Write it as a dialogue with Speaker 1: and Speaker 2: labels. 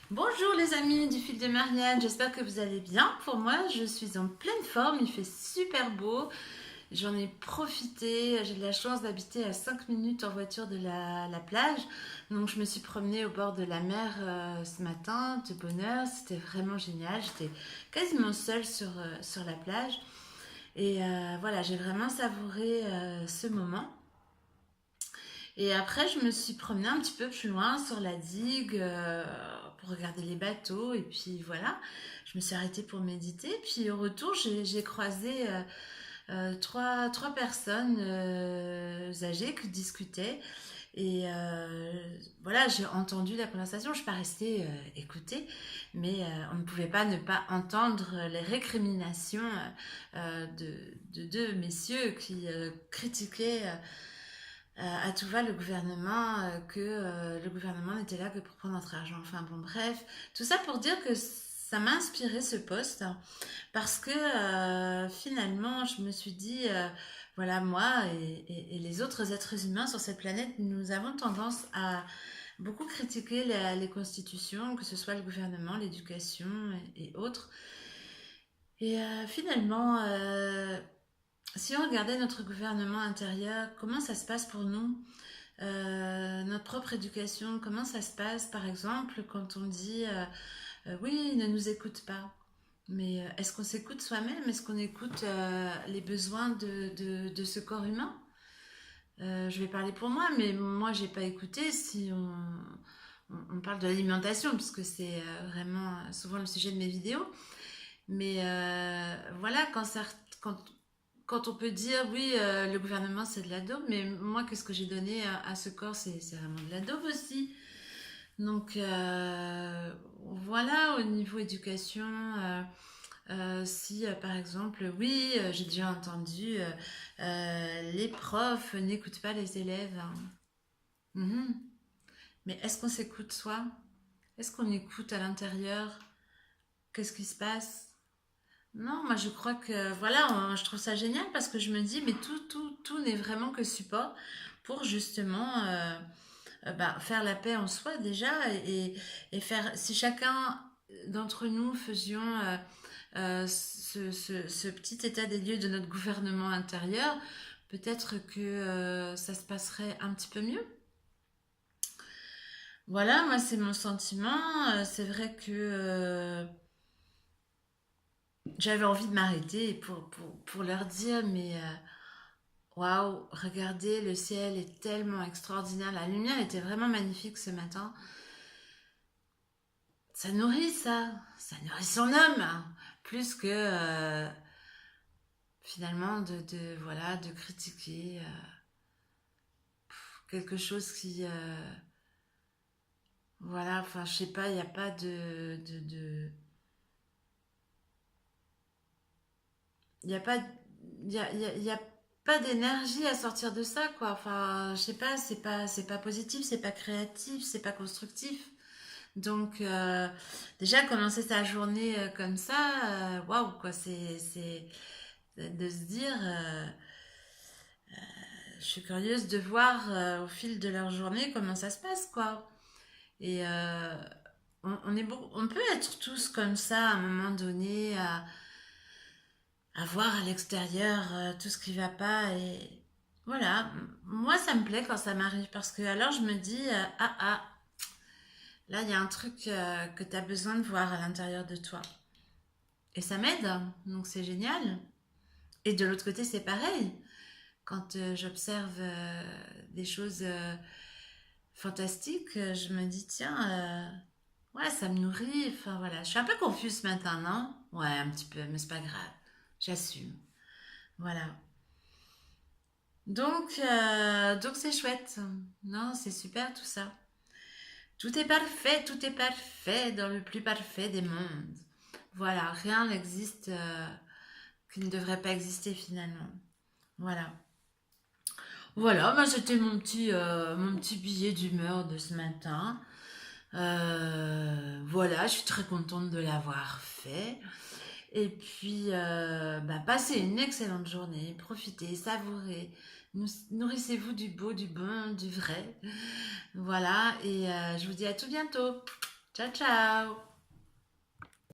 Speaker 1: Bonjour les amis du fil de Marianne, j'espère que vous allez bien. Pour moi, je suis en pleine forme, il fait super beau. J'en ai profité, j'ai de la chance d'habiter à 5 minutes en voiture de la plage. Donc je me suis promenée au bord de la mer ce matin, de bonne heure, c'était vraiment génial. J'étais quasiment seule sur la plage. Et voilà, j'ai vraiment savouré ce moment. Et après, je me suis promenée un petit peu plus loin sur la digue pour regarder les bateaux. Et puis voilà, je me suis arrêtée pour méditer. Puis au retour, j'ai croisé trois personnes âgées qui discutaient. Et voilà, j'ai entendu la conversation. Je ne suis pas restée écouter, mais on ne pouvait pas ne pas entendre les récriminations de deux messieurs qui critiquaient à tout va le gouvernement, que le gouvernement n'était là que pour prendre notre argent. Enfin bon, bref, tout ça pour dire que ça m'a inspiré ce poste parce que finalement, je me suis dit, voilà, moi et les autres êtres humains sur cette planète, nous avons tendance à beaucoup critiquer les constitutions, que ce soit le gouvernement, l'éducation et autres. Et finalement, si on regardait notre gouvernement intérieur, comment ça se passe pour nous? Notre propre éducation, comment ça se passe par exemple quand on dit oui, ne nous écoute pas. Mais est-ce qu'on s'écoute soi-même? Est-ce qu'on écoute les besoins de ce corps humain? Je vais parler pour moi, mais moi j'ai pas écouté si on parle de l'alimentation, puisque c'est vraiment souvent le sujet de mes vidéos. Mais voilà, quand, quand on peut dire oui, le gouvernement c'est de la daube, mais moi qu'est-ce que j'ai donné à ce corps, c'est vraiment de la daube aussi. Donc voilà, au niveau éducation, si par exemple, oui, j'ai déjà entendu les profs n'écoutent pas les élèves, hein. Mhm. Mais est-ce qu'on s'écoute soi? Est-ce qu'on écoute à l'intérieur? Qu'est-ce qui se passe? Non, moi je crois que voilà, je trouve ça génial parce que je me dis, mais tout n'est vraiment que support pour justement faire la paix en soi déjà et faire, si chacun d'entre nous faisions ce petit état des lieux de notre gouvernement intérieur, peut-être que ça se passerait un petit peu mieux. Voilà, moi c'est mon sentiment. C'est vrai que j'avais envie de m'arrêter pour leur dire, mais waouh, regardez, le ciel est tellement extraordinaire. La lumière était vraiment magnifique ce matin. Ça nourrit ça nourrit son âme, hein. Plus que finalement voilà, de critiquer quelque chose qui voilà, enfin je sais pas, il n'y a pas il y a pas il y a pas d'énergie à sortir de ça quoi. Enfin je sais pas, c'est pas positif, c'est pas créatif, c'est pas constructif. Donc déjà commencer sa journée comme ça, waouh quoi, c'est de se dire je suis curieuse de voir au fil de leur journée comment ça se passe quoi. Et on peut être tous comme ça à un moment donné, à voir à l'extérieur tout ce qui va pas. Et voilà, moi ça me plaît quand ça m'arrive parce que alors je me dis, là il y a un truc que tu as besoin de voir à l'intérieur de toi. Et ça m'aide, donc c'est génial. Et de l'autre côté c'est pareil. Quand j'observe des choses fantastiques, je me dis, tiens, ouais, ça me nourrit. Enfin voilà, je suis un peu confuse ce matin, non? Ouais, un petit peu, mais c'est pas grave. J'assume. Voilà. Donc c'est chouette. Non, c'est super tout ça. Tout est parfait dans le plus parfait des mondes. Voilà, rien n'existe qui ne devrait pas exister finalement. Voilà. Voilà, bah, c'était mon petit billet d'humeur de ce matin. Voilà, je suis très contente de l'avoir fait. Et puis, passez une excellente journée, profitez, savourez, nourrissez-vous du beau, du bon, du vrai. Voilà, et je vous dis à tout bientôt. Ciao, ciao!